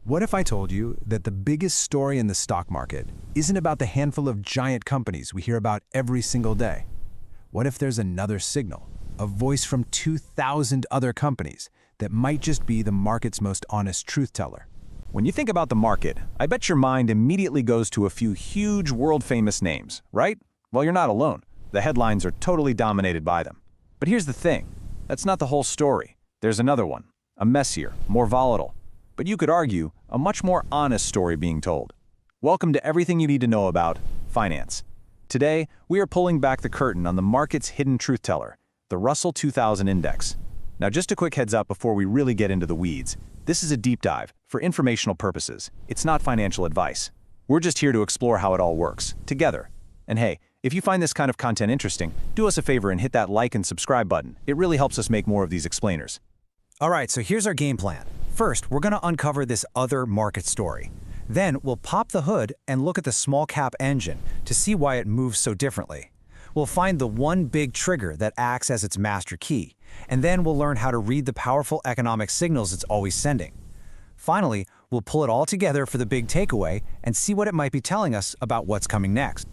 What if I told you that the biggest story in the stock market isn't about the handful of giant companies we hear about every single day? What if there's another signal, a voice from 2,000 other companies that might just be the market's most honest truth teller? When you think about the market, I bet your mind immediately goes to a few huge world-famous names, right? Well, you're not alone. The headlines are totally dominated by them. But here's the thing. That's not the whole story. There's another one, a messier, more volatile, but you could argue, a much more honest story being told. Welcome to everything you need to know about finance. Today, we are pulling back the curtain on the market's hidden truth teller, the Russell 2000 index. Now, just a quick heads up before we really get into the weeds. This is a deep dive for informational purposes. It's not financial advice. We're just here to explore how it all works, together. And hey, if you find this kind of content interesting, do us a favor and hit that like and subscribe button. It really helps us make more of these explainers. All right, so here's our game plan. First, we're going to uncover this other market story. Then we'll pop the hood and look at the small cap engine to see why it moves so differently. We'll find the one big trigger that acts as its master key, and then we'll learn how to read the powerful economic signals it's always sending. Finally, we'll pull it all together for the big takeaway and see what it might be telling us about what's coming next.